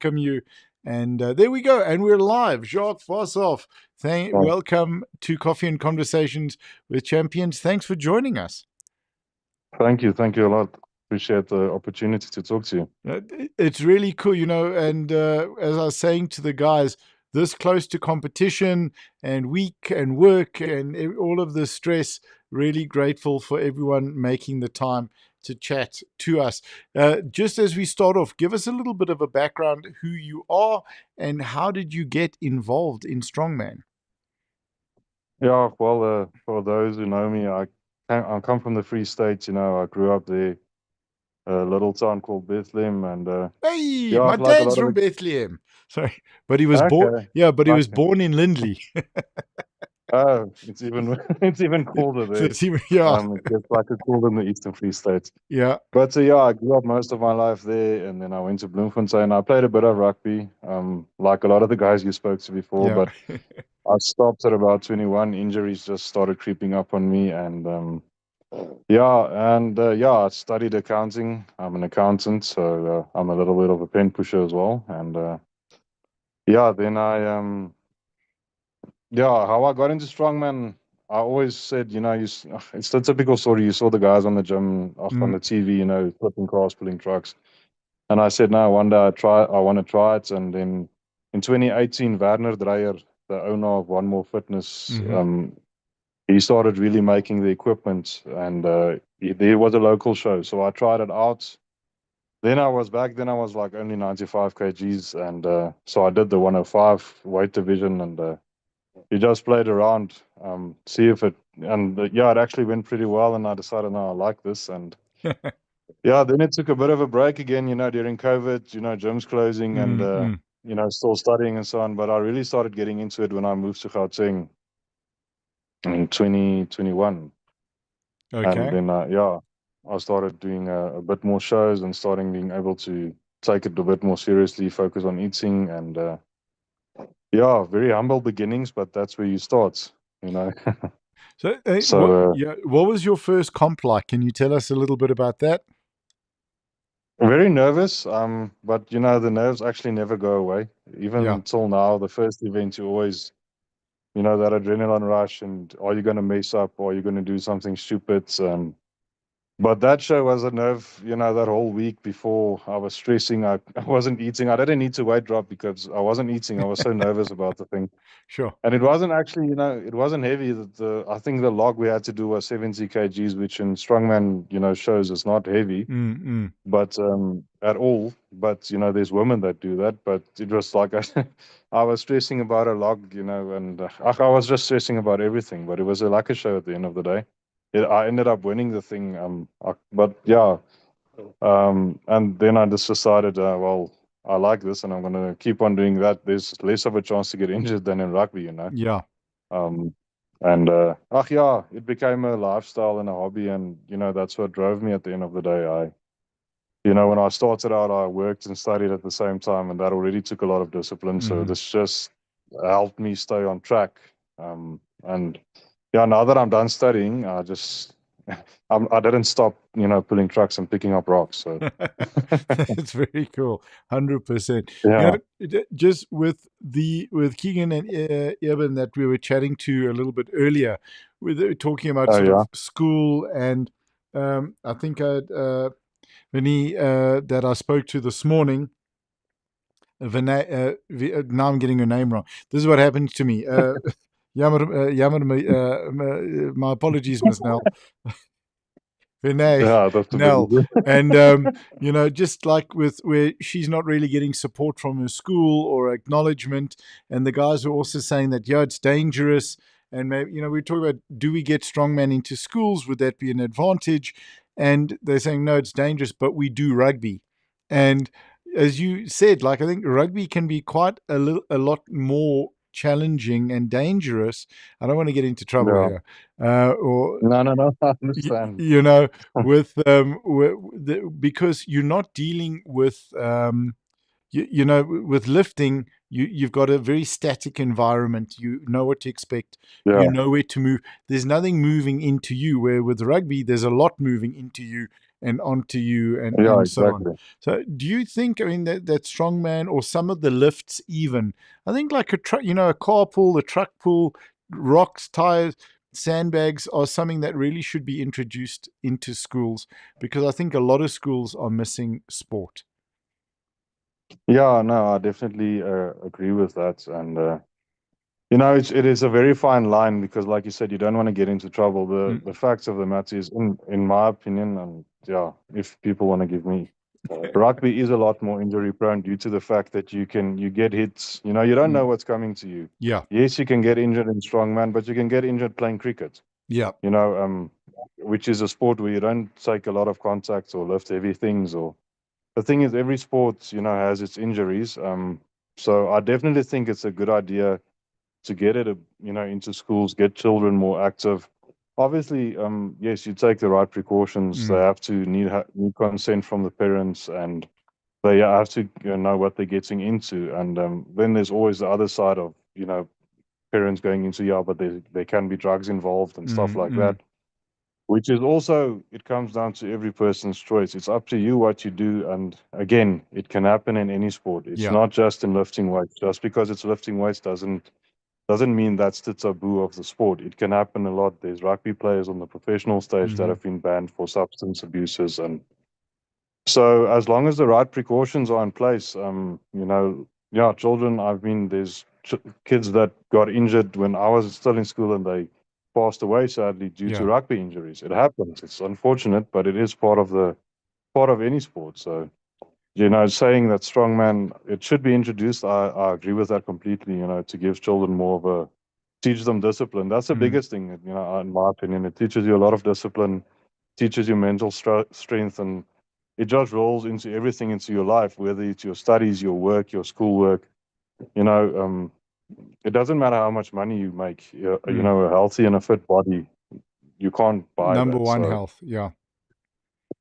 welcome you. And there we go. And we're live. Jacques Boshoff, welcome to Coffee and Conversations with Champions. Thanks for joining us. Thank you. Thank you a lot. Appreciate the opportunity to talk to you. It's really cool, and as I was saying to the guys, this close to competition and week and work and all of the stress, really grateful for everyone making the time to chat to us. Just as we start off, give us a little bit of a background, who you are and how did you get involved in strongman? Yeah, well, for those who know me, I come from the Free State. I grew up there, a little town called Bethlehem, and Hey, yeah, my like a dad's lot of from the. Bethlehem. Sorry, but he was born. Okay, Yeah, but he was okay. born in Lindley. Oh, it's even it's even colder So there. yeah, It gets like a cold in the Eastern Free State. yeah, But yeah, I grew up most of my life there, and then I went to Bloemfontein. I played a bit of rugby, like a lot of the guys you spoke to before, yeah. but I stopped at about 21. Injuries just started creeping up on me, and yeah, I studied accounting. I'm an accountant, so I'm a little bit of a pen pusher as well. And yeah, then yeah, how I got into strongman. I always said, it's the typical story. You saw the guys on the gym, on Mm, the TV, flipping cars, pulling trucks, and I said, no, one day I want to try it. And then in 2018, Werner Dreyer, the owner of One More Fitness, hmm he started really making the equipment, and there was a local show, so I tried it out. Then I was like only 95 kgs, and so I did the 105 weight division, and you just played around, see if it, and yeah, it actually went pretty well, and I decided, no, I like this. And yeah, then it took a bit of a break again, during COVID, gyms closing, and mm. still studying and so on. But I really started getting into it when I moved to Gauteng in 2021. And Okay. then, yeah, I started doing a bit more shows and starting being able to take it a bit more seriously, focus on eating. And yeah, very humble beginnings, but that's where you start, you know. So, So, what was your first comp like? Can you tell us a little bit about that? very nervous, but the nerves actually never go away. Yeah. Even till now, the first event, you always, that adrenaline rush, and are you going to mess up, or are you going to do something stupid? But that show was a nerve, that whole week before I was stressing. I wasn't eating. I didn't need to weight drop because I wasn't eating. I was so nervous about the thing. Sure. And it wasn't actually, it wasn't heavy. I think the log we had to do was 70 kgs, which in strongman, shows is not heavy, Mm. but at all. But, there's women that do that. But it was like I was stressing about a log, and I was just stressing about everything. But it was a lucky show at the end of the day. I ended up winning the thing. But yeah, and then I just decided, well, I like this, and I'm going to keep on doing that. There's less of a chance to get injured than in rugby. Yeah. Um, and yeah, it became a lifestyle and a hobby, and that's what drove me at the end of the day. When I started out, I worked and studied at the same time, and that already took a lot of discipline. So hmm this just helped me stay on track. And yeah, now that I'm done studying, I didn't stop, pulling trucks and picking up rocks. So That's very cool. 100%. yeah, Just with Keegan and Eben that we were chatting to a little bit earlier, talking about oh sort yeah, of school and I think Vinny that I spoke to this morning. Now I'm getting her name wrong. This is what happens to me. My apologies, Miss Nell. Vinay, yeah, that's a bit Nell. easier. And, just like with where she's not really getting support from her school or acknowledgement. And the guys are also saying that, yeah, it's dangerous. And maybe, we talk about, do we get strongman into schools? Would that be an advantage? And they're saying, no, it's dangerous, but we do rugby. And as you said, like I think rugby can be quite a lot more challenging and dangerous. I don't want to get into trouble Yeah, here, or no, no, no, I y- understand. you know, with because you're not dealing with with lifting. You've got a very static environment. You know what to expect. You Yeah, know where to move. There's nothing moving into you. Where with rugby, there's a lot moving into you, and onto you Yeah, and so on. exactly. So do you think, I mean, that strongman or some of the lifts even, I think like a truck, a car pull, a truck pull, rocks, tires, sandbags are something that really should be introduced into schools, because I think a lot of schools are missing sport. Yeah, no, I definitely agree with that. And it is a very fine line because, like you said, you don't want to get into trouble. Mm, The facts of the matter is, in my opinion, and yeah, if people want to give me, rugby is a lot more injury prone due to the fact that you get hits. You don't mm, know what's coming to you. yeah, Yes, you can get injured in strongman, but you can get injured playing cricket. yeah, You know, um, which is a sport where you don't take a lot of contacts or lift heavy things. Or the thing is, every sport has its injuries. So I definitely think it's a good idea to get it, into schools, get children more active. Obviously, yes, you take the right precautions. They mm, have to need consent from the parents, and they have to know what they're getting into. And then there's always the other side of parents going into, yeah, but there can be drugs involved and stuff mm, like mm, that. Which is also, it comes down to every person's choice. It's up to you what you do. And again, it can happen in any sport. It's yeah, not just in lifting weights. Just because it's lifting weights doesn't mean that's the taboo of the sport. It can happen a lot. There's rugby players on the professional stage that hmm, have been banned for substance abuses, and so as long as the right precautions are in place, yeah, children. I've been there's kids that got injured when I was still in school, and they passed away sadly due to yeah, rugby injuries. It happens. It's unfortunate, but it is part of any sport. So saying that strongman, it should be introduced. I agree with that completely. To give children more of a teach them discipline. That's the mm, biggest thing. In my opinion, it teaches you a lot of discipline, teaches you mental strength, and it just rolls into everything into your life, whether it's your studies, your work, your schoolwork. You know, um, it doesn't matter how much money you make. mm. A healthy and a fit body, you can't buy Number that. one, So, health. Yeah.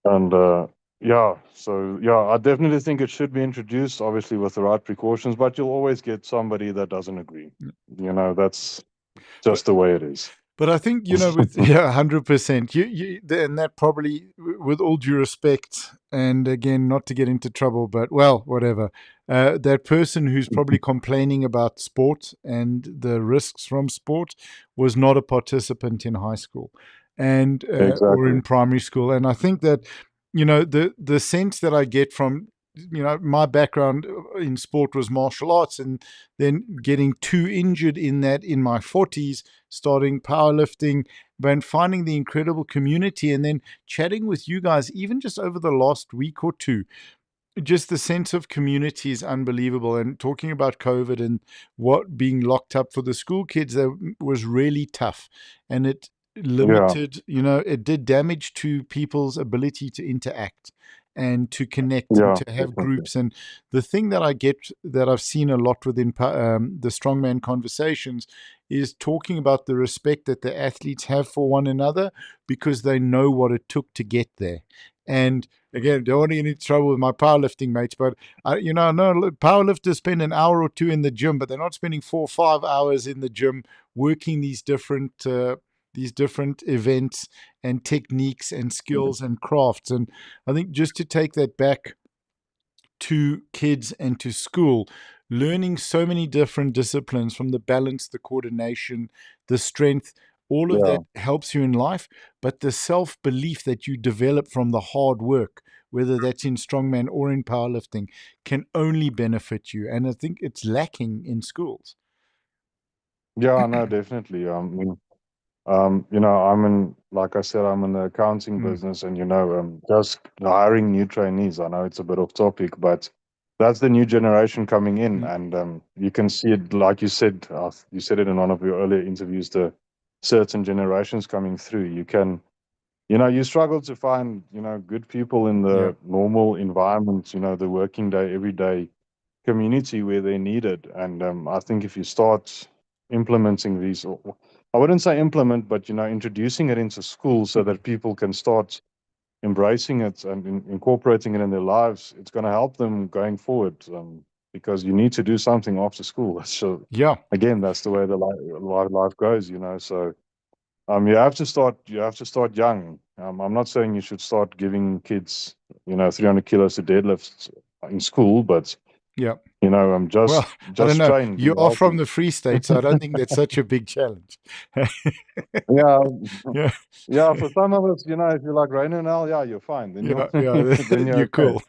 and yeah, so yeah, I definitely think it should be introduced, obviously with the right precautions. But you'll always get somebody that doesn't agree. That's But just the way it is. But I think, with yeah, 100%. And that probably, with all due respect, and again, not to get into trouble, but well, whatever. That person who's probably complaining about sport and the risks from sport was not a participant in high school, and or Exactly. in primary school. And I think that, the sense that I get from, my background in sport was martial arts, and then getting too injured in that in my 40s, starting powerlifting, but finding the incredible community, and then chatting with you guys, even just over the last week or two. Just the sense of community is unbelievable. And talking about COVID and what being locked up for the school kids, that was really tough. And it Yeah. limited, it did damage to people's ability to interact and to connect and Yeah. to have Definitely. groups. And the thing that I get, that I've seen a lot within the strongman conversations, is talking about the respect that the athletes have for one another, because they know what it took to get there. And again, don't want to get into trouble with my powerlifting mates, but I know powerlifters spend an hour or two in the gym, but they're not spending 4 or 5 hours in the gym working these different events and techniques and skills and crafts. And I think just to take that back to kids and to school, learning so many different disciplines, from the balance, the coordination, the strength, all of Yeah. that helps you in life. But the self belief that you develop from the hard work, whether that's in strongman or in powerlifting, can only benefit you. And I think it's lacking in schools. Yeah. No, definitely. Like I said, I'm in the accounting Mm, business, and just hiring new trainees. I know it's a bit off topic, but that's the new generation coming in, mm, and you can see it. Like you said it in one of your earlier interviews. The certain generations coming through, you struggle to find good people in yeah. the normal environment. The working day, everyday community where they're needed. And I think if you start implementing these, or I wouldn't say implement, but introducing it into schools so Mm, that people can start embracing it and incorporating it in their lives, it's going to help them going forward. Because you need to do something after school. So yeah. again, that's the way the life goes. So you have to start young. I'm not saying you should start giving kids, 300 kilos to deadlifts in school, but Yeah. I'm Well, I don't just know. train, be You are from healthy. the Free State, so I don't think that's such a big challenge. Yeah, Yeah. yeah. For some of us, if you like rain and all, yeah, you're fine. Then you're Yeah. Yeah. then you're You're okay. cool.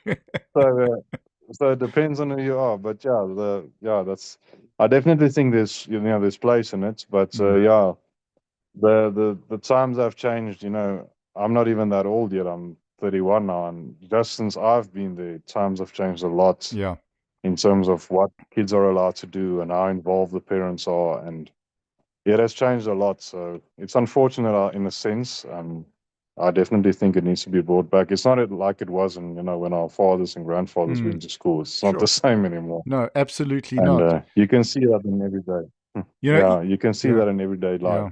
So, so it depends on who you are. But yeah, that's. I definitely think there's place in it. But Mm, yeah, the times have changed. I'm not even that old yet. I'm 31 now, and just since I've been there, times have changed a lot yeah. in terms of what kids are allowed to do and how involved the parents are, and yeah, it has changed a lot. So it's unfortunate in a sense. I definitely think it needs to be brought back. It's not like it was, when our fathers and grandfathers Mm, went to school. It's not the sure. same anymore, No, absolutely and not. you can see that in everyday. You know, Yeah, you can see yeah. that in everyday life.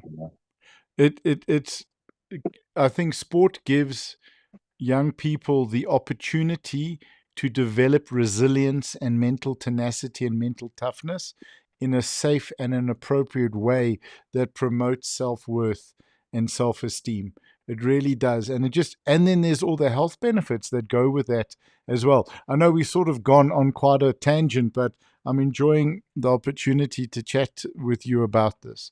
Yeah. It's I think sport gives young people the opportunity to develop resilience and mental tenacity and mental toughness in a safe and an appropriate way that promotes self-worth and self-esteem. It really does. And then there's all the health benefits that go with that as well. I know we've sort of gone on quite a tangent, but I'm enjoying the opportunity to chat with you about this.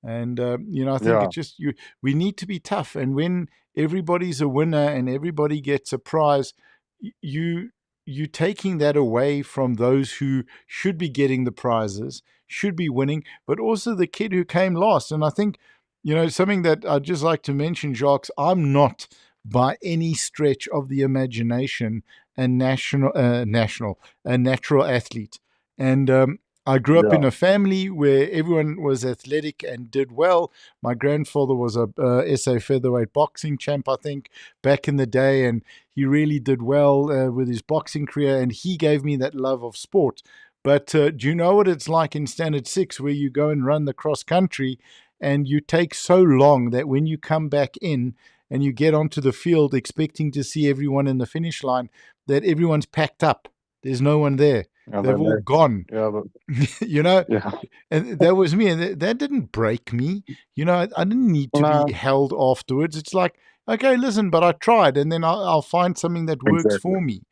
And I think Yeah, it's just we need to be tough. And when everybody's a winner and everybody gets a prize, you you taking that away from those who should be getting the prizes, should be winning, but also the kid who came last. And I think, something that I'd just like to mention, Jacques, I'm not by any stretch of the imagination a natural athlete. And I grew up in yeah, a family where everyone was athletic and did well. My grandfather was a SA featherweight boxing champ, I think, back in the day, and he really did well with his boxing career. And he gave me that love of sport. But do you know what it's like in Standard Six, where you go and run the cross country, and you take so long that when you come back in and you get onto the field expecting to see everyone in the finish line, that everyone's packed up. There's no one there. yeah, They've all they gone. yeah, you know, yeah. and that was me, and that didn't break me. I didn't need to be No, held afterwards. It's like, okay, listen, but I tried, and then I'll find something that works exactly. for me.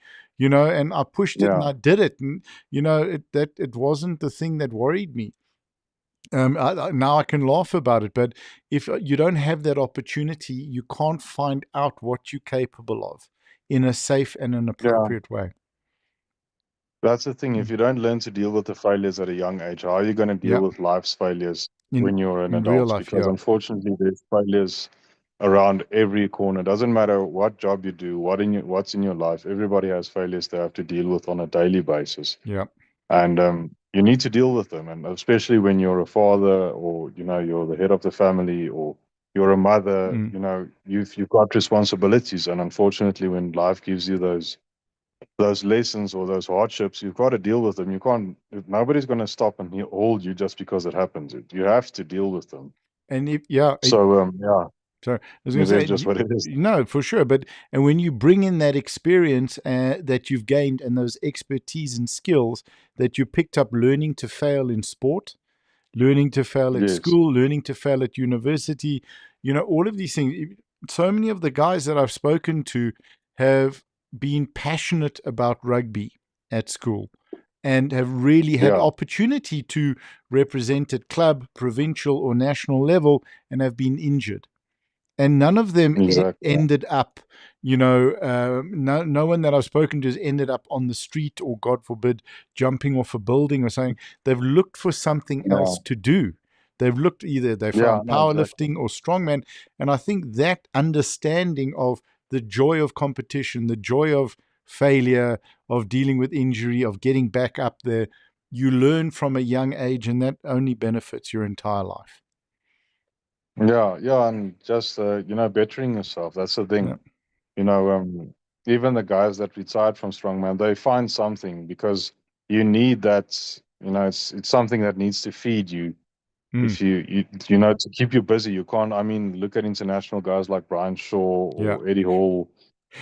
And I pushed it and Yeah, I did it, and it wasn't the thing that worried me. Now I can laugh about it, but if you don't have that opportunity, you can't find out what you're capable of in a safe and an yeah. appropriate way. That's the thing. Mm. If you don't learn to deal with the failures at a young age, how are you going to deal Yeah, with life's failures in when you're an in real adult? life, Because yeah, unfortunately, there's failures around every corner. Doesn't matter what job you do, what's in your life. Everybody has failures they have to deal with on a daily basis, yeah, and you need to deal with them. And especially when you're a father, or you're the head of the family, or you're a mother. mm. You've got responsibilities, and unfortunately, when life gives you those lessons or those hardships, you've got to deal with them. You can't. Nobody's going to stop and hold you just because it happens. You have to deal with them. And if yeah, So yeah, so I was going it to is say, just what it is. no, for sure. But and when you bring in that experience that you've gained and those expertise and skills that you picked up learning to fail in sport, learning to fail at Yes. school, learning to fail at university, all of these things. So many of the guys that I've spoken to have been passionate about rugby at school and have really had Yeah. opportunity to represent at club, provincial, or national level and have been injured, and none of them Exactly. ended up, no one that I've spoken to has ended up on the street or, God forbid, jumping off a building or something. They've looked for something Yeah. else to do. They Yeah. found No. Exactly. powerlifting or strongman, and I think that understanding of the joy of competition, the joy of failure, of dealing with injury, of getting back up there, you learn from a young age, and that only benefits your entire life. Yeah. Yeah. And just bettering yourself. That's the Yeah. thing. You know, even the guys that retired from strongman, they find something because you need that. It's something that needs to feed you. Mm. If to keep you busy, you can't. I mean, look at international guys like Brian Shaw Yeah. or Eddie Hall.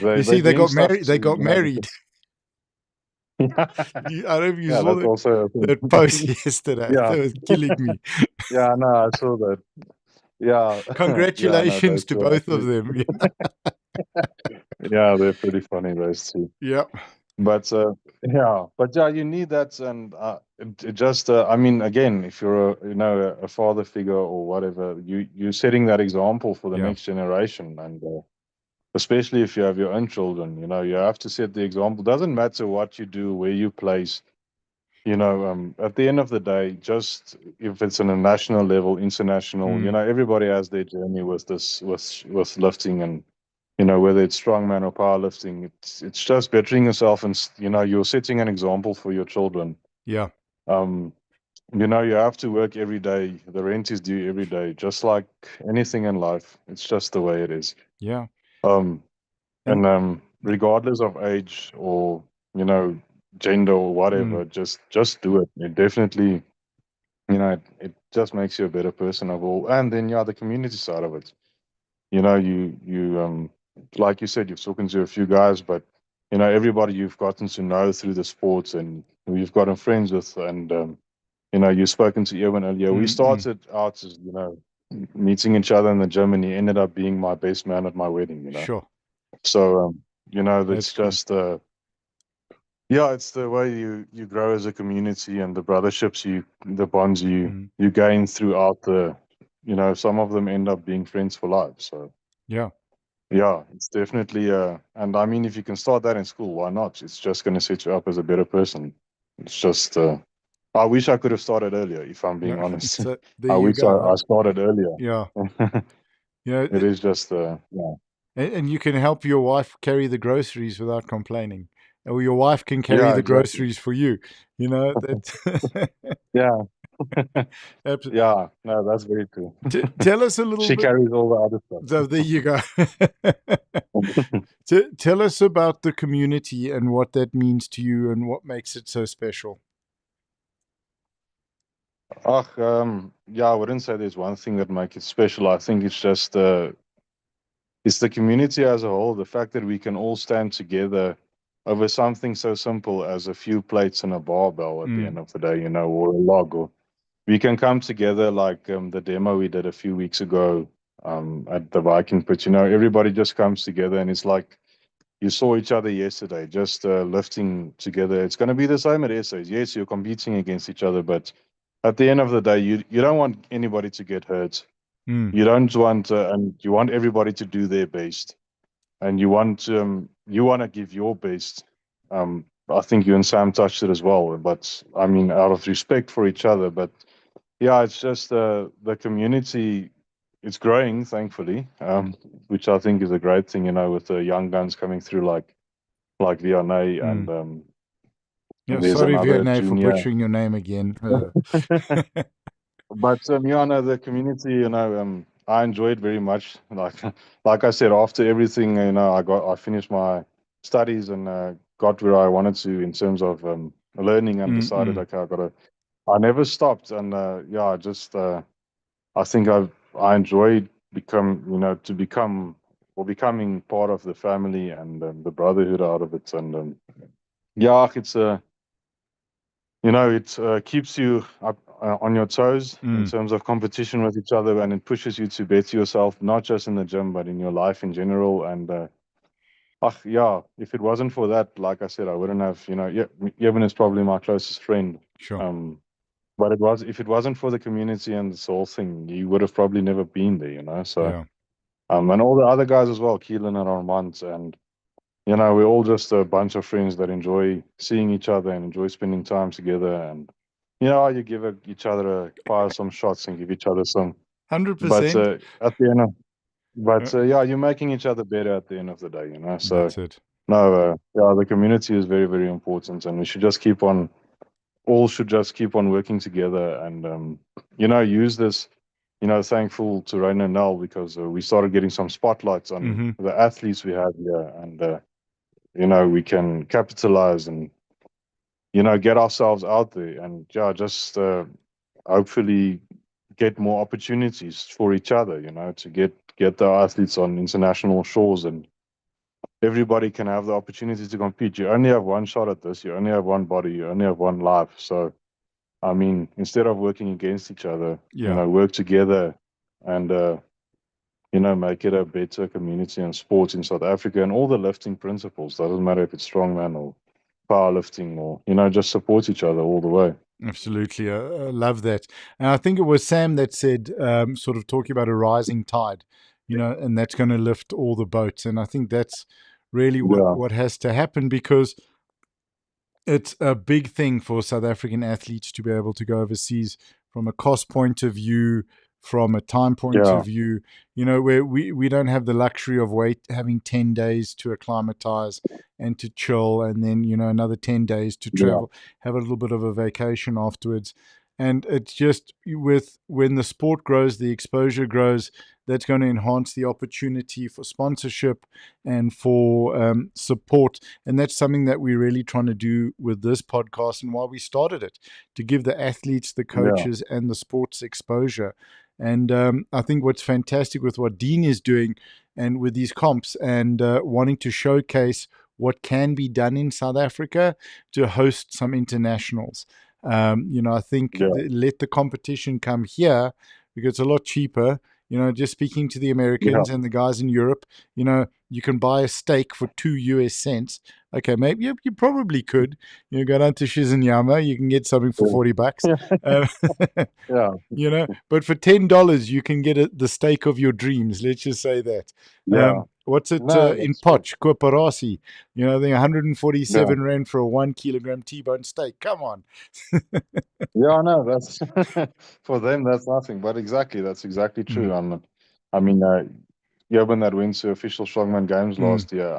You They're see, they doing got stuff married. They to got married. because I don't know if you yeah, saw that's that also a thing. that post yesterday. Yeah, That was killing me. yeah, no, I saw that. Yeah, yeah, no, Congratulations those to two are both of actually, them. yeah, they're pretty funny, those two. Yeah. But yeah, but yeah, you need that, and it just, I mean, again, if you're a, a father figure or whatever, you're setting that example for the Yeah. next generation, and especially if you have your own children, you have to set the example. Doesn't matter what you do, where you place. At the end of the day, just if it's on a national level, international, Mm. everybody has their journey with this, with lifting, and whether it's strongman or powerlifting, it's just bettering yourself, and you're setting an example for your children. Yeah. Um, you have to work every day. The rent is due every day, just like anything in life. It's just the way it is. Yeah. Um, And and regardless of age or gender or mm, whatever, just do it. It definitely, it just makes you a better person of all. And then the community side of it. You like you said, you've spoken to a few guys, but everybody you've gotten to know through the sports and who you've gotten friends with, and you've spoken to Ewan earlier. We mm. started out as meeting each other in the gym, and he ended up being my best man at my wedding. Sure. So That's that's cool. just yeah, it's the way you grow as a community, and the brotherships, the bonds Mm. you gain throughout the, some of them end up being friends for life. So Yeah. yeah, it's definitely and I mean, if you can start that in school, why not? It's just going to set you up as a better person. It's just I wish I could have started earlier, if I'm being Yeah. honest. So there I you wish go. I started earlier. Yeah. Yeah. It is just yeah. And you can help your wife carry the groceries without complaining, or your wife can carry Yeah, the exactly. groceries for you. That. Yeah. Abs- Yeah, no, that's very true. tell us a little She bit. carries all the other stuff. So there you go. Tell us about the community and what that means to you and what makes it so special. Ach, yeah, I wouldn't say there's one thing that makes it special. I think it's just it's the community as a whole. The fact that we can all stand together over something so simple as a few plates and a barbell at the Mm, end of the day, or a log, or we can come together like the demo we did a few weeks ago at the Viking pit. Everybody just comes together, and it's like you saw each other yesterday, just lifting together. It's going to be the same at essays. Yes, you're competing against each other, but at the end of the day, you don't want anybody to get hurt. mm, You don't want, and you want everybody to do their best, and you want to give your best. I think you and Sam touched it as well, but I mean, out of respect for each other. But yeah, it's just the community. It's growing, thankfully, which I think is a great thing. With the young guns coming through, like Vianney, mm. Yeah, and there's sorry, another Vianney, for junior. butchering your name again. But no, the community, I enjoyed very much. Like I said, after everything, I finished my studies and got where I wanted to in terms of learning, and Mm, decided, mm. okay, I never stopped, and yeah, I think I enjoyed becoming part of the family, and the brotherhood out of it, and yeah, it's it keeps you up on your toes in Mm, terms of competition with each other, and it pushes you to better yourself, not just in the gym, but in your life in general. And yeah, if it wasn't for that, like I said, I wouldn't have, yeah, Yevon is probably my closest friend. sure. Um, but if it wasn't for the community and this whole thing, you would have probably never been there. So, Yeah. and all the other guys as well, Keelan and Armand, and we're all just a bunch of friends that enjoy seeing each other and enjoy spending time together. And you give each other fire some shots and give each other some. But 100%. at the end of, Uh, yeah, you're making each other better at the end of the day. So that's it. no, yeah, the community is very, very important, and we should just keep on. All should just keep on working together, and use this. Thankful to Raina and Nell, because we started getting some spotlights on Hmm. the athletes we have here, and we can capitalize and get ourselves out there, and yeah, just hopefully get more opportunities for each other, to get the athletes on international shores, and everybody can have the opportunity to compete. You only have one shot at this. You only have one body. You only have one life. So I mean, instead of working against each other, Yeah. work together, and make it a better community and sports in South Africa, and all the lifting principles. Doesn't matter if it's strongman or powerlifting, or just support each other all the way. Absolutely. I love that. And I think it was Sam that said, sort of talking about a rising tide, and that's going to lift all the boats. And I think that's really Yeah, what has to happen, because it's a big thing for South African athletes to be able to go overseas from a cost point of view, from a time point yeah, of view, where we don't have the luxury of having 10 days to acclimatize and to chill, and then, another 10 days to yeah, travel, have a little bit of a vacation afterwards. And it's just with when the sport grows, the exposure grows, that's going to enhance the opportunity for sponsorship and for support. And that's something that we're really trying to do with this podcast, and why we started it, to give the athletes, the yeah, coaches, and the sports exposure. And I think what's fantastic with what Dean is doing and with these comps, and wanting to showcase what can be done in South Africa to host some internationals. I think yeah, let the competition come here, because it's a lot cheaper. Just speaking to the yeah, Americans and the guys in Europe, you can buy a steak for 2 US cents. Okay, maybe you probably could. Go down to Shizunyama, you can get something for $40. yeah, Um, yeah, but for $10, you can get the steak of your dreams. Let's just say that. yeah. What's it No, in that's true. Poch, Koparasi? I think Yeah, 147 rand for a 1 kilogram T-bone steak. Come on. yeah. I know that's for them. That's nothing. But exactly, that's exactly true. Mm, I mean, Jobin that went to official strongman games mm, last year.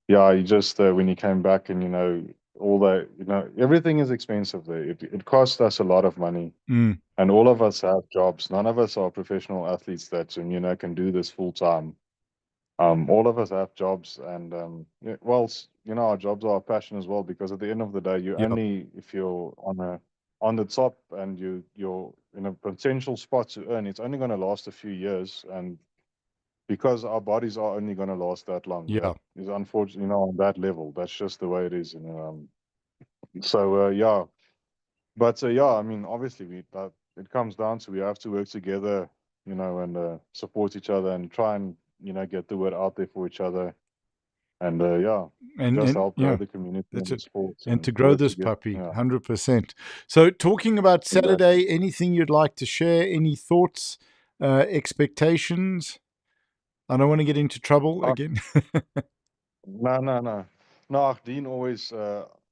Yeah, he just when he came back, and all that, everything is expensive there. It costs us a lot of money, mm, and all of us have jobs. None of us are professional athletes that can do this full time. All of us have jobs, and yeah, well, our jobs are our passion as well. Because at the end of the day, you yeah, only if you're on the top, and you're in a potential spot to earn. It's only going to last a few years, and because our bodies are only going to last that long. That yeah. is unfortunately, on that level. That's just the way it is. So yeah, but yeah, I mean, obviously, it comes down to we have to work together, and support each other, and try and get the word out there for each other, and yeah, just And help grow yeah, the community that's in the it. sports And to and grow work this together. puppy, Yeah, 100%. So, talking about exactly. Saturday, anything you'd like to share? Any thoughts, expectations? I don't want to get into trouble Uh, again. no, no, no, no. Dean always.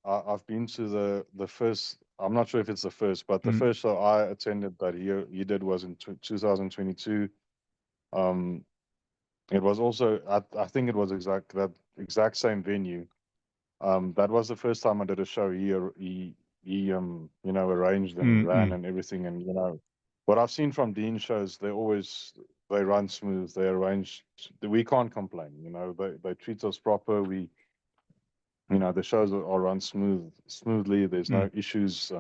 I've been to the first. I'm not sure if it's the first, but the Mm, first show I attended that he did was in 2022. Um, it was also I think it was that exact same venue. That was the first time I did a show. He arranged and mm, ran mm, and everything. And what I've seen from Dean shows, they run smooth. They arrange. We can't complain. They treat us proper. The shows are run smoothly. There's mm. no issues.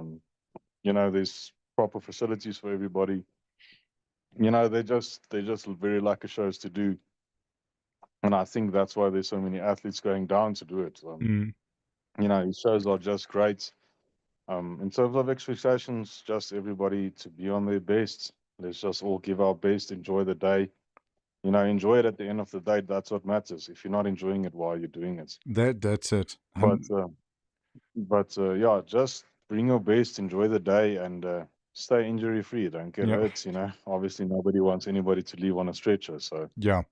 There's proper facilities for everybody. They just very like a shows to do. And I think that's why there's so many athletes going down to do it. Mm. His shows are just great. In terms of expectations, just everybody to be on their best. Let's just all give our best, enjoy the day. Enjoy it at the end of the day. That's what matters. If you're not enjoying it while you're doing it. That's it. But yeah, just bring your best, enjoy the day, and stay injury free. Don't get Yeah, hurt. Obviously nobody wants anybody to leave on a stretcher. So yeah.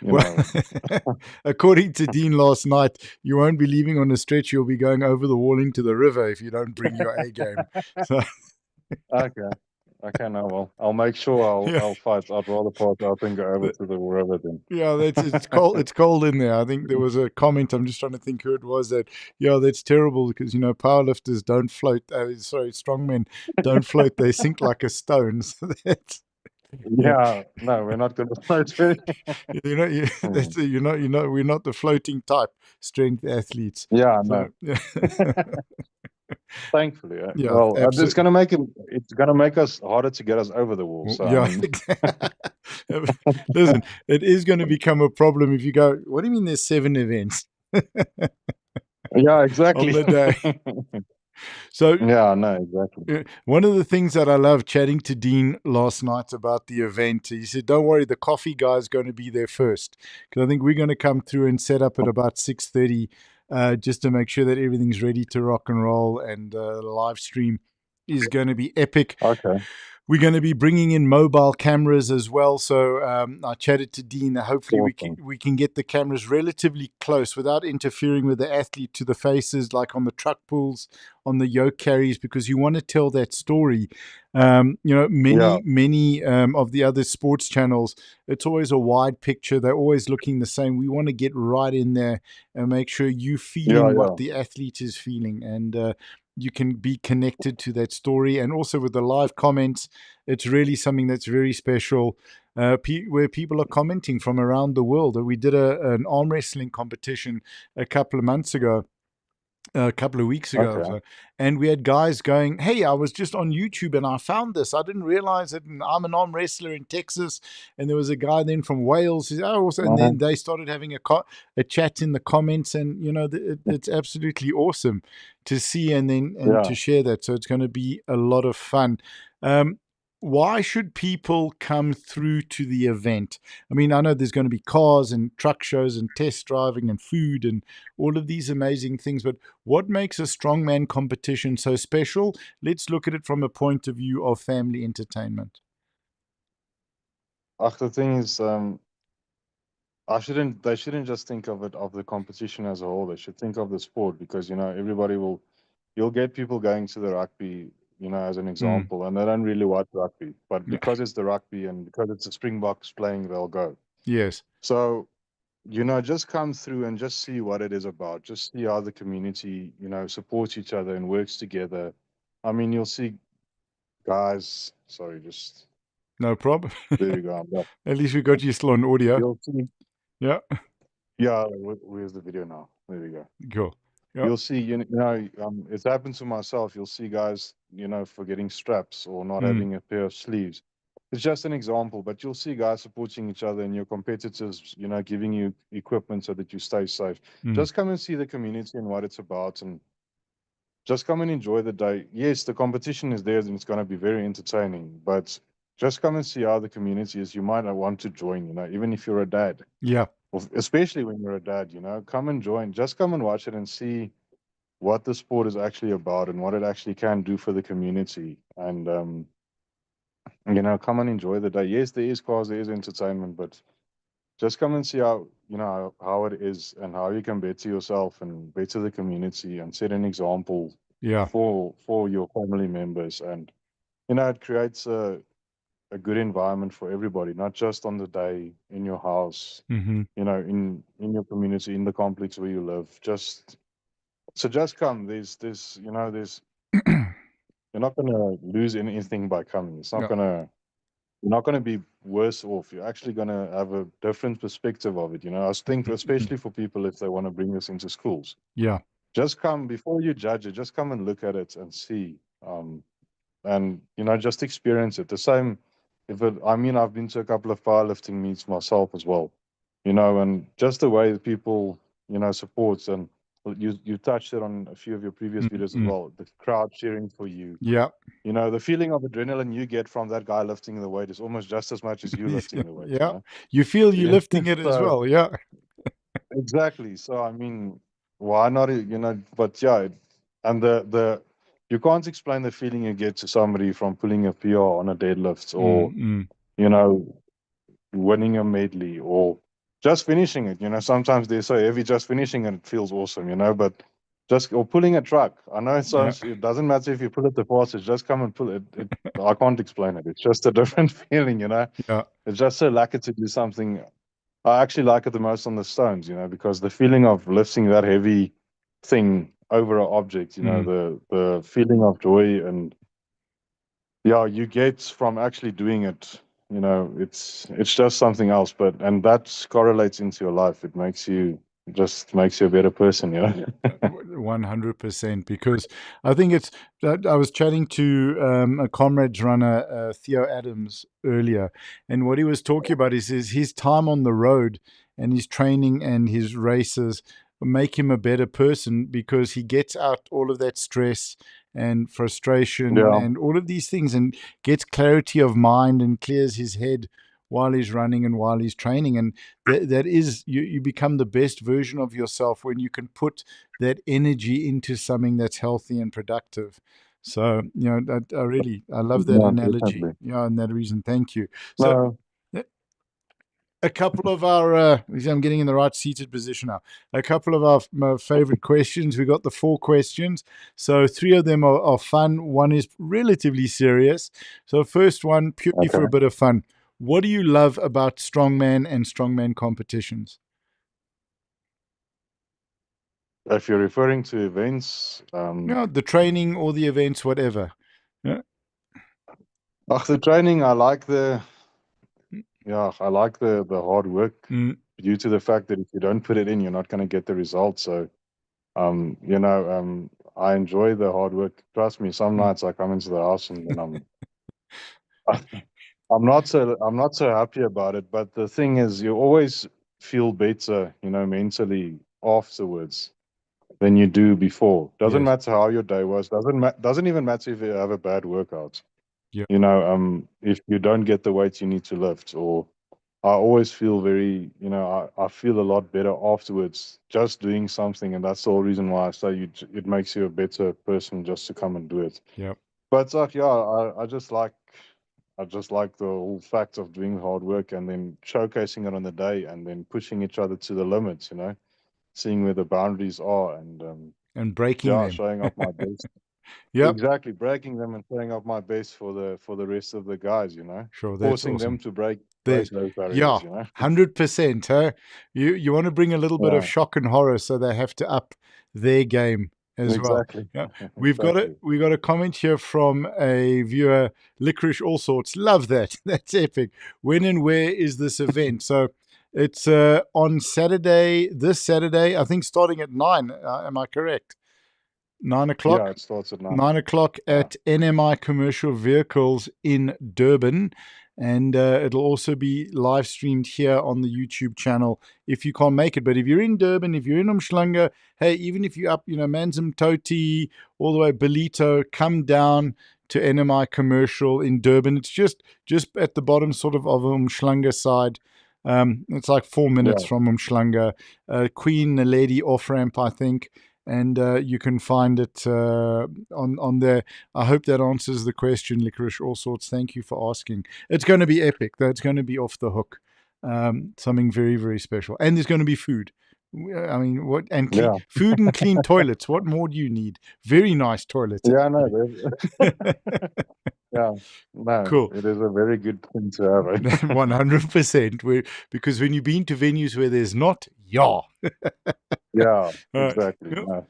you Well, know, according to Dean last night, you won't be leaving on a stretch. You'll be going over the wall into the river if you don't bring your A game. So, okay. Okay, no, well, I'll make sure I'll yeah, I'll fight. I'd rather pass out than go over to the river then. yeah, that's it's cold. It's cold in there. I think there was a comment. I'm just trying to think who it was that. Yeah, that's terrible because powerlifters don't float. Sorry, strongmen don't float. They sink like a stone. So that's yeah. Yeah, no, we're not going to fight. Hmm. That's we're not the floating type strength athletes. Yeah, So no. yeah, Thankfully, yeah, well, it's absolutely. gonna make it. It's gonna make us harder to get us over the wall. Well, So I yeah. mean, Listen, it is going to become a problem if you go. What do you mean? There's 7 events yeah, on exactly. the day? So Yeah, no, exactly. one of the things that I love chatting to Dean last night about the event, he said, "Don't worry, the coffee guy's going to be there first because I think we're going to come through and set up at about 6:30, just to make sure that everything's ready to rock and roll, and the live stream is going to be epic." Okay. We're going to be bringing in mobile cameras as well. So I chatted to Dean. Hopefully, Awesome. we can get the cameras relatively close without interfering with the athlete to the faces, like on the truck pulls, on the yoke carries, because you want to tell that story. Yeah, Many of the other sports channels, it's always a wide picture. They're always looking the same. We want to get right in there and make sure you yeah, feeling what yeah, the athlete is feeling, and you can be connected to that story. And also with the live comments, it's really something that's very special, where people are commenting from around the world. We did an arm wrestling competition a couple of months ago, a couple of weeks ago. okay. So, and we had guys going, "Hey, I was just on YouTube and I found this. I didn't realize it. And I'm an arm wrestler in Texas." And there was a guy then from Wales. Oh, also, and Uh-huh. then they started having a chat in the comments, and it's absolutely awesome to see and Yeah. to share that. So it's going to be a lot of fun. Um, why should people come through to the event? I mean, I know there's going to be cars and truck shows and test driving and food and all of these amazing things, but what makes a strongman competition so special? Let's look at it from a point of view of family entertainment. Ach, the thing is, they shouldn't just think of it of the competition as a whole. They should think of the sport because, you'll get people going to the rugby, as an Mm. example, and they don't really watch rugby, but Yeah. because it's the rugby and because it's the Springboks playing, they'll go. Yes. So, just come through and just see what it is about. Just see how the community, supports each other and works together. I mean, you'll see guys. Sorry, just No problem. there we go. I'm back. At least we got you still on audio. You'll see. Yeah. Yeah, where's the video now? There we go. Cool. Yeah. You'll see, it's happened to myself. You'll see guys, forgetting straps or not Mm. having a pair of sleeves. It's just an example, but you'll see guys supporting each other and your competitors, giving you equipment so that you stay safe. Mm. Just come and see the community and what it's about and just come and enjoy the day. Yes, the competition is there and it's going to be very entertaining, but just come and see how the community is. You might not want to join, even if you're a dad, Yeah. or especially when you're a dad, come and join. Just come and watch it and see what the sport is actually about and what it actually can do for the community. And come and enjoy the day. Yes, there is cars, there is entertainment, but just come and see how it is and how you can better yourself and better the community and set an example Yeah. for your family members. And it creates a good environment for everybody, not just on the day in your house, Mm-hmm. in your community, in the complex where you live. Just come. There's You're not going to lose anything by coming. Yeah. You're not going to be worse off. You're actually going to have a different perspective of it. I think, Mm-hmm. especially for people if they want to bring this into schools, Yeah. just come before you judge it. Just come and look at it and see, and just experience it. The same. I mean, I've been to a couple of powerlifting meets myself as well. And just the way that people, supports and you touched it on a few of your previous videos as Mm-hmm. well. The crowd cheering for you, Yeah. the feeling of adrenaline you get from that guy lifting the weight is almost just as much as you lifting the weight, Yeah. You feel you Yeah. lifting it as So, well. Yeah. exactly. So, I mean, why not, but yeah, and you can't explain the feeling you get to somebody from pulling a PR on a deadlift or, Mm-hmm. you know, winning a medley or just finishing it. Sometimes they're so heavy, just finishing it feels awesome, but or pulling a truck. I know Yeah. it doesn't matter if you pull it the fastest, just come and pull it. I can't explain it. It's just a different feeling. Yeah. It's just so lucky to do something. I actually like it the most on the stones, because the feeling of lifting that heavy thing over an object, Mm. the feeling of joy and yeah, you get from actually doing it. It's just something else. And that correlates into your life. It makes you a better person. 100%, because I think it's that I was chatting to a comrades runner, Theo Adams, earlier, and what he was talking about is his time on the road and his training and his races. make him a better person because he gets out all of that stress and frustration Yeah, and all of these things and gets clarity of mind and clears his head while he's running and while he's training. And that is, you become the best version of yourself when you can put that energy into something that's healthy and productive. So, I love that yeah, analogy. definitely. Yeah, and that reason. Thank you. So, No, a couple of our, I'm getting in the right seated position now. A couple of our favorite questions. We got the 4 questions. So, 3 of them are fun. One is relatively serious. So, first one, purely for a okay. bit of fun. What do you love about strongman and strongman competitions? If you're referring to events, The training or the events, whatever. Yeah. the training, I like the hard work Mm, due to the fact that if you don't put it in, you're not going to get the results. So, I enjoy the hard work. Trust me, some mm. nights I come into the house and then I'm not so happy about it. But the thing is, you always feel better, mentally afterwards than you do before. Doesn't Yes. matter how your day was. Doesn't even matter if you have a bad workout. Yeah. If you don't get the weight you need to lift, or I always feel I feel a lot better afterwards just doing something, and that's the whole reason why I say it makes you a better person just to come and do it. Yeah. But yeah, I just like the whole fact of doing hard work and then showcasing it on the day and then pushing each other to the limits, seeing where the boundaries are and And breaking yeah, them. showing up my best. Yep. Exactly, breaking them and showing up my best for the rest of the guys, Sure. That's forcing them awesome. to break There, those yeah, barriers. 100%. Huh? You want to bring a little bit of Yeah, shock and horror, so they have to up their game as well. exactly, Yeah, exactly. we got a comment here from a viewer, Licorice All Sorts. Love that. That's epic. When and where is this event? So it's on Saturday. This Saturday, I think, starting at 9. Am I correct? 9 o'clock. Yeah, it starts at 9. 9 o'clock Yeah, at NMI Commercial Vehicles in Durban. And it'll also be live streamed here on the YouTube channel if you can't make it. But if you're in Durban, if you're in Umhlanga, hey, even if you're up, Manzim Toti, all the way Belito, come down to NMI Commercial in Durban. It's just at the bottom sort of Umhlanga side. It's like 4 minutes yeah, from Umhlanga. Queen, a lady off ramp, I think, and you can find it on there. I hope that answers the question, Licorice All Sorts. Thank you for asking. It's going to be epic, though. It's going to be off the hook. Something very, very special, and there's going to be food. I mean, what and clean yeah, food and clean toilets. What more do you need? Very nice toilets. yeah. No, yeah, no, Cool. it is a very good thing to have. Eh? 100%. Because when you've been to venues where there's not, yeah. Yeah, Uh, exactly. No.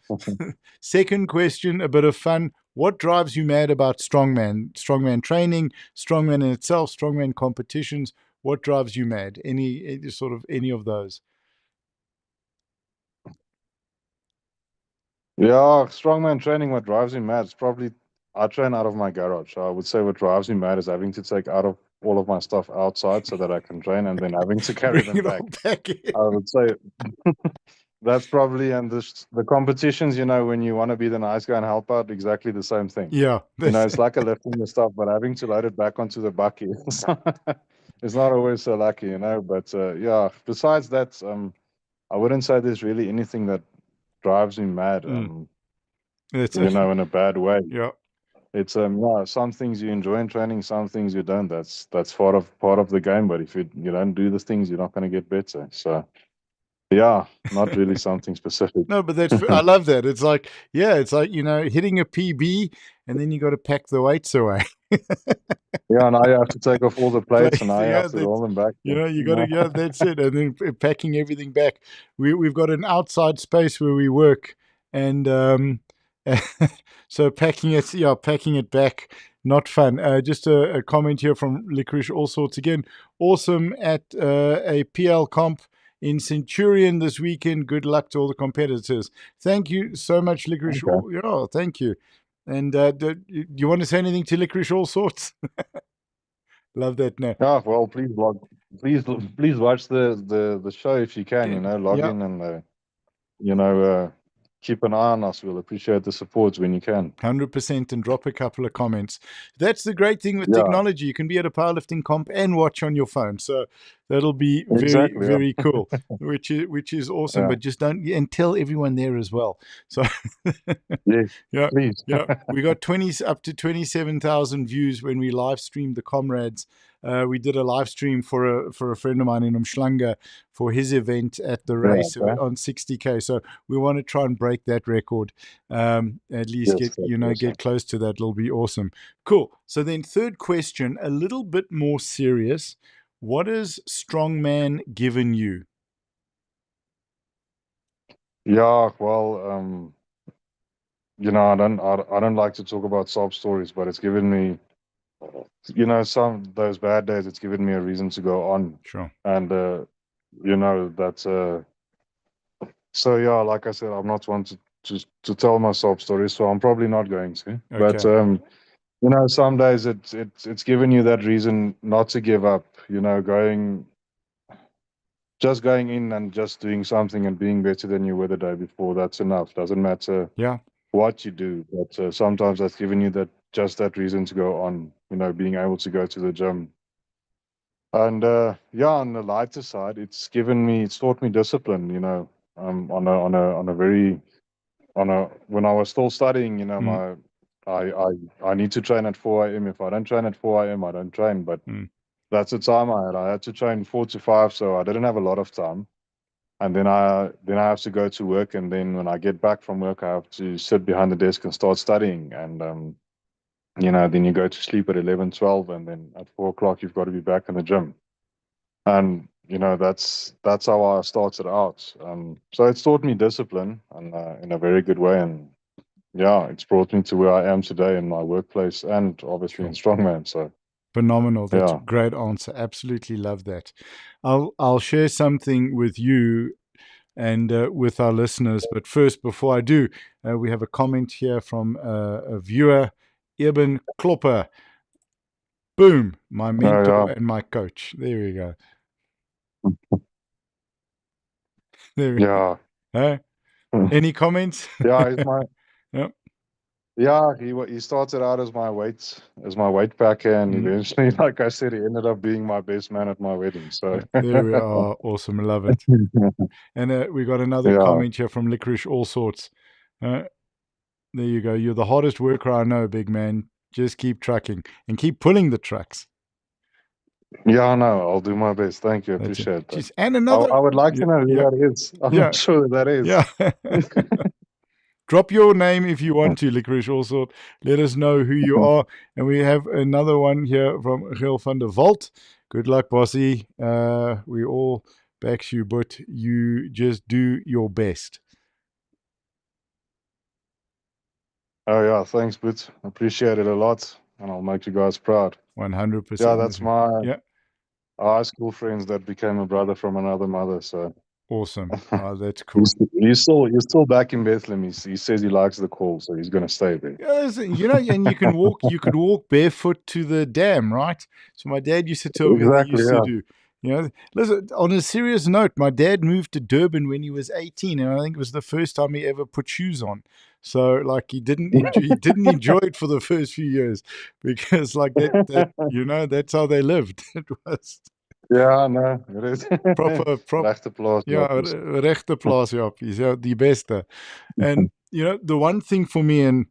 Second question, a bit of fun. What drives you mad about strongman? Strongman training, strongman in itself, strongman competitions. What drives you mad? Any of those? Yeah, strongman training, what drives me mad is probably I train out of my garage. So I would say what drives me mad is having to take out of all of my stuff outside so that I can train and then having to carry Bring them it all back. back in. I would say that's probably, and the competitions, when you want to be the nice guy and help out, exactly the same thing. Yeah, that's It's like a lifting the stuff, but having to load it back onto the bucket, it's not always so lucky. But yeah, besides that, I wouldn't say there's really anything that drives me mad. mm, that's a, In a bad way. yeah. It's yeah, some things you enjoy in training, some things you don't. That's part of the game. But if you don't do the things, you're not going to get better. So yeah, not really something specific. No, but I love that. It's like, yeah, it's like, hitting a PB and then you got to pack the weights away. Yeah, now you have to take off all the plates, and Place. now you Yeah, have to roll that's them back. you got to. Yeah, that's it. And then packing everything back. We've got an outside space where we work, and so packing it back. Not fun. Just a comment here from Licorice All Sorts again. Awesome at a PL comp in Centurion this weekend. Good luck to all the competitors. Thank you so much, Licorice. Okay. Yeah, thank you. And do you want to say anything to Licorice All Sorts? Love that. No. Yeah, well, please watch the show if you can. Log Yeah, in and keep an eye on us. We'll appreciate the support when you can. 100%, and drop a couple of comments. That's the great thing with Yeah, technology. You can be at a powerlifting comp and watch on your phone. So that'll be very, exactly. very cool, which is awesome. Yeah, But just don't, and tell everyone there as well. So yeah. yeah, Please. yeah, we got 20 up to 27,000 views when we live streamed the comrades. We did a live stream for a friend of mine in Umhlanga for his event at the Yeah. race Okay. on 60K. So we want to try and break that record. At least Yes, that's get awesome. close to that. It'll be awesome. Cool. So then, third question, a little bit more serious. What has strongman given you? Yeah. Well, I don't like to talk about sob stories, but it's given me, some those bad days. It's given me a reason to go on, Sure. and that's So yeah, like I said, I'm not one to tell my sob stories, so I'm probably not going to. But Okay. some days it's given you that reason not to give up. Going in and just doing something and being better than you were the day before. That's enough. Doesn't matter Yeah. what you do, but sometimes that's given you that reason to go on. Being able to go to the gym. And yeah, on the lighter side, it's taught me discipline. On a very when I was still studying, Mm, I need to train at 4 a.m. If I don't train at 4 a.m., I don't train. But mm, that's the time I had. I had to train 4 to 5, so I didn't have a lot of time. And then I have to go to work, and then when I get back from work, I have to sit behind the desk and start studying. And then you go to sleep at 11, 12, and then at 4 o'clock you've got to be back in the gym. And that's how I started out. So it's taught me discipline, and in a very good way. And yeah, it's brought me to where I am today in my workplace and obviously in sure. strongman. So Phenomenal. That's a yeah, great answer. Absolutely love that. I'll share something with you and with our listeners. But first, before I do, we have a comment here from a viewer, Eben Klopper. Boom, my mentor yeah, and my coach. There we go. There we yeah, go. Any comments? yeah. He's my Yep. Yeah. He started out as my weight packer, and Mm, eventually, like I said, he ended up being my best man at my wedding. So there we are. Awesome. Love it. And we got another yeah, comment here from Licorice All Sorts. Uh, there you go. You're the hardest worker I know, big man. Just keep trucking and keep pulling the trucks. yeah. No, I'll do my best. Thank you. I That's it. appreciate that. Jeez. And I, another. I would like Yeah. to know who Yeah. that is. I'm not Yeah. sure who that is. Yeah. Drop your name if you want to, Licorice Also. Let us know who you are. And we have another one here from Gil van der Walt. Good luck, bossy. We all back you, but you just do your best. Oh yeah, thanks, Boots. Appreciate it a lot, and I'll make you guys proud. Yeah, 100%. that's my Yeah. high school friends that became a brother from another mother. So Awesome. Oh, that's he's cool. he's still back in Bethlehem. He says he likes the call, so he's gonna stay there. Yeah, and you can walk. You could walk barefoot to the dam, right? So my dad used to tell me they Exactly. used to Yeah. do. Listen. On a serious note, my dad moved to Durban when he was 18, and I think it was the first time he ever put shoes on. So, like, he didn't enjoy it for the first few years because, like, that's how they lived. It was Yeah. No, it is. proper. Rechte plaas, Ja, Jappies. rechte plaasjappies, ja, die beste. And the one thing for me, and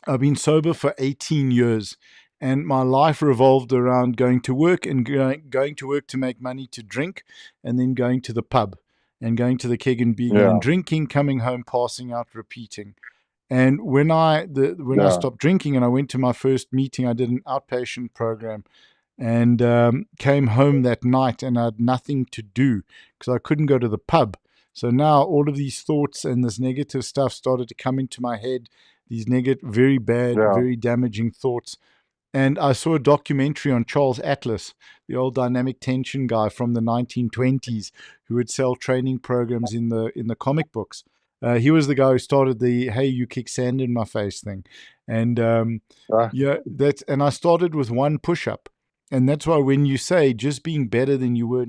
I've been sober for 18 years, and my life revolved around going to work and going to work to make money to drink, and then going to the pub and going to the keg and being and Yeah. drinking, coming home, passing out, repeating. And when I Yeah. stopped drinking and I went to my first meeting, I did an outpatient program and came home that night and I had nothing to do because I couldn't go to the pub. So now all of these thoughts and this negative stuff started to come into my head, these negative, very bad, Yeah. very damaging thoughts. And I saw a documentary on Charles Atlas, the old dynamic tension guy from the 1920s, who would sell training programs in the comic books. He was the guy who started the "Hey, you kick sand in my face" thing, and Ah, yeah, and I started with one push up, and that's why when you say just being better than you were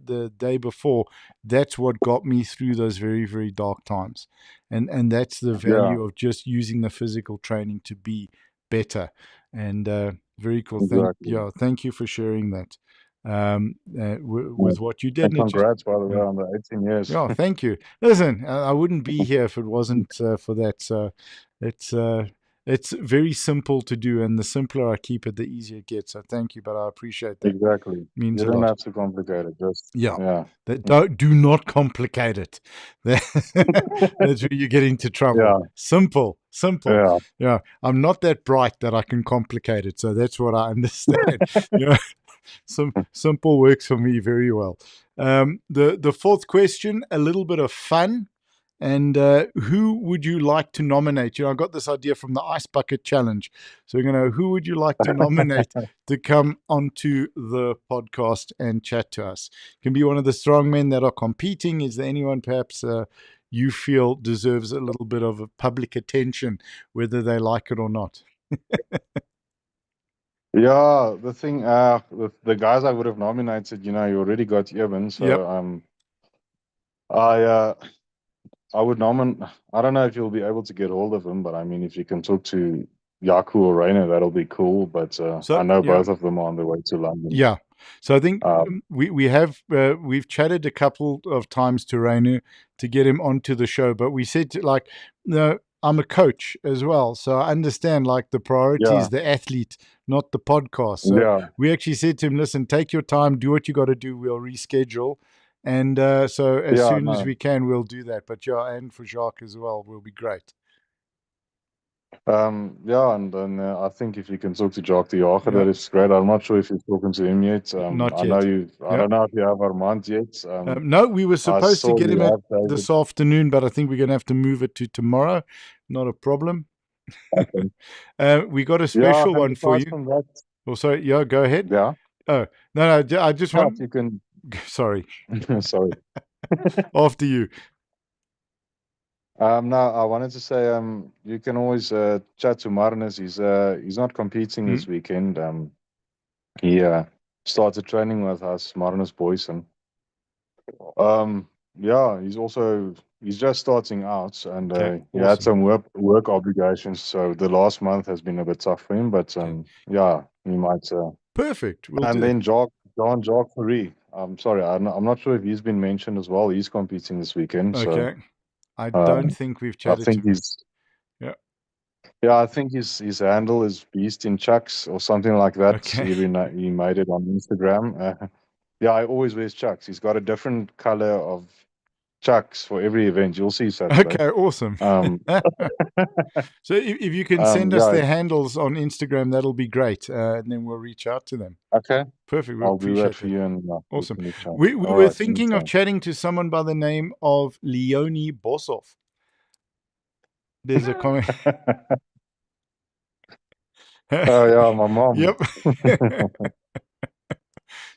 the day before, that's what got me through those very, very dark times. And that's the Yeah, value of just using the physical training to be better. And very cool. exactly. Thank you for sharing that Yeah. with what you did. And And it just, congrats, by the way, yeah. on the 18 years. Yeah, thank you. Listen, I wouldn't be here if it wasn't for that. So it's it's very simple to do, and the simpler I keep it, the easier it gets. So thank you, but I appreciate that. Exactly. Means You a don't lot. have to complicate it. Just, Yeah. yeah. That do not complicate it. That's where you get into trouble. Yeah. Simple, simple. Yeah. Yeah, I'm not that bright that I can complicate it. So that's what I understand. Yeah, some simple works for me very well. The fourth question, a little bit of fun. And who would you like to nominate? I got this idea from the Ice Bucket Challenge. So, who would you like to nominate to come onto the podcast and chat to us? It can be one of the strongmen that are competing. Is there anyone perhaps you feel deserves a little bit of public attention, whether they like it or not? Yeah, the thing, the guys I would have nominated, you already got Evan, Yep. so I uh, I would nominate. I don't know if you'll be able to get hold of him, but I mean, if you can talk to Yaku or Rainer, that'll be cool. But I So, know yeah. both of them are on their way to London. Yeah. So I think Uh, we've chatted a couple of times to Rainu to get him onto the show, but we said like, no, I'm a coach as well, so I understand like the priority yeah, is the athlete, not the podcast. So yeah, we actually said to him, listen, take your time, do what you got to do. We'll reschedule, and so as yeah, soon as no. we can, we'll do that. But yeah, and for Jacques as well, will be great. Yeah, and then I think if you can talk to Jacques de Jager, Yeah, that is great. I'm not sure if you've spoken to him yet. not I know yet. you. I Yeah. don't know if you have Armand yet. No, we were I supposed to saw get you him at have David. this afternoon, but I think we're going to have to move it to tomorrow. Not a problem. Okay. We got a Yeah, special and one for besides you. from that, Oh, sorry. Yeah, go ahead. yeah, Oh, no. I just yeah, if want. you can. Sorry. Sorry. After you. No, I wanted to say, you can always chat to Marnus. He's not competing this Mm, weekend. He started training with us, Marnus boys, and um, yeah, he's just starting out, and okay. he had Awesome. some work obligations, so the last month has been a bit tough for him. But Okay. yeah, he might. Perfect. We'll And do it. then Jacques Marie. I'm sorry, I'm not sure if he's been mentioned as well. He's competing this weekend, so Okay. I don't um, think we've I chatted to think him. he's. Yeah. Yeah, I think his handle is Beast in Chucks or something like that. Okay. He made it on Instagram. Yeah, I always wears Chucks. He's got a different color of Chucks for every event. You'll see Saturday. Okay. Awesome. Um, So if you can send us yeah, their handles on Instagram, that'll be great, and then we'll reach out to them. okay. Perfect. We I'll do that appreciate for that. you and we Awesome. can chat. We All were right, thinking of anytime. chatting to someone by the name of Leonie Boshoff. There's a comment. Oh yeah, my mom. Yep.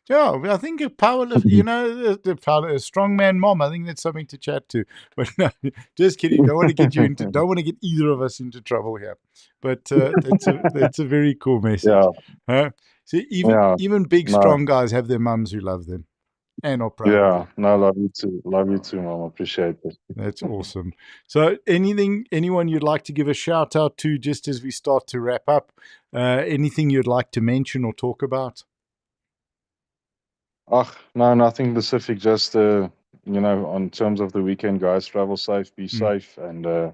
Yeah, I think a powerlift, a strongman mom. I think that's something to chat to. But no, just kidding. Don't want to get either of us into trouble here. But that's a very cool message. Yeah, Huh? See, yeah. even big No, strong guys have their mums who love them and are proud of yeah. them. No, love you too. Love you too, mom. Appreciate it. That's awesome. So, anyone you'd like to give a shout out to just as we start to wrap up? Anything you'd like to mention or talk about? No, nothing specific. Just on terms of the weekend, guys, travel safe, be Mm, safe, and I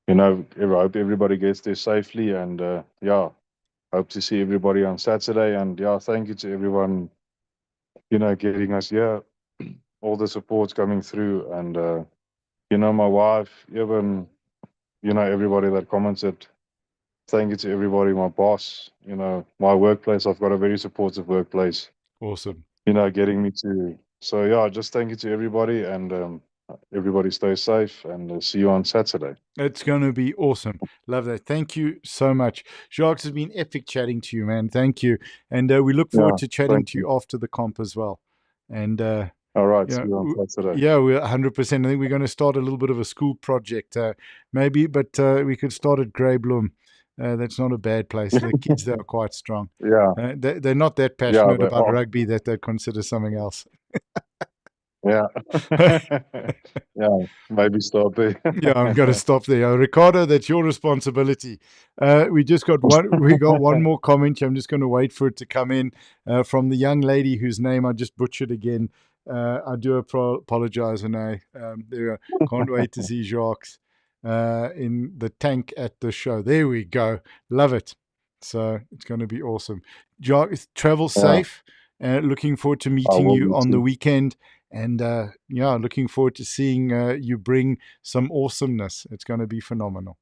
hope everybody gets there safely. And yeah, hope to see everybody on Saturday. And yeah, thank you to everyone, getting us here, all the support's coming through, and my wife, even everybody that commented. Thank you to everybody, my boss, my workplace. I've got a very supportive workplace, awesome. getting me to. So yeah, just thank you to everybody, and everybody stay safe, and see you on Saturday. It's going to be awesome. Love that. Thank you so much. Jacques, has been epic chatting to you, man. Thank you. And we look forward Yeah, to chatting thank to you. you after the comp as well. And All right, yeah, see you on Saturday. yeah, we're 100%. I think we're going to start a little bit of a school project, maybe, but we could start at Grey Bloom. That's not a bad place. The kids there are quite strong. Yeah, They're not that yeah, passionate they about are. rugby that they consider something else. Yeah. Yeah, maybe start there. Yeah, I'm going to stop there. Ricardo, that's your responsibility. We just got one. We got one more comment. I'm just going to wait for it to come in from the young lady whose name I just butchered again. I do apologize, and there. Can't wait to see Jacques in the tank at the show. There we go. Love it. So it's going to be awesome. Jacques, travel Yeah, safe. Looking forward to I meeting will you be on the too. weekend. And yeah, looking forward to seeing you bring some awesomeness. It's going to be phenomenal.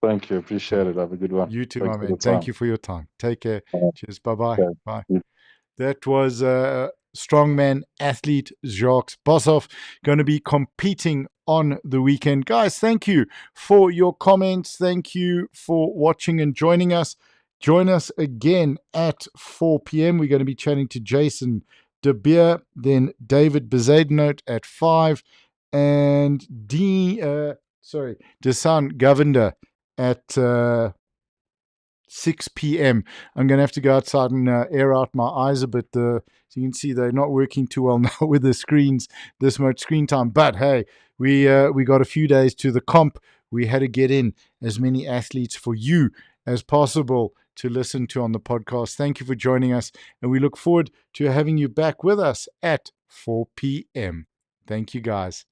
Thank you. Appreciate it. Have a good one. You too, my Thanks for man. the Thank time. you for your time. Take care. Uh, Cheers. Bye-bye. Okay. Bye. You That was strongman athlete Jacques Boshoff going to be competing on the weekend. Guys, thank you for your comments. Thank you for watching and joining us. Join us again at 4 p.m. We're going to be chatting to Jason De Beer, then David Bezaidnote at 5, and Desan Govender at 6 p.m. I'm going to have to go outside and air out my eyes a bit. So you can see they're not working too well now with the screens, this much screen time. But hey, we got a few days to the comp. We had to get in as many athletes for you as possible to listen to on the podcast. Thank you for joining us, and we look forward to having you back with us at 4 p.m. Thank you, guys.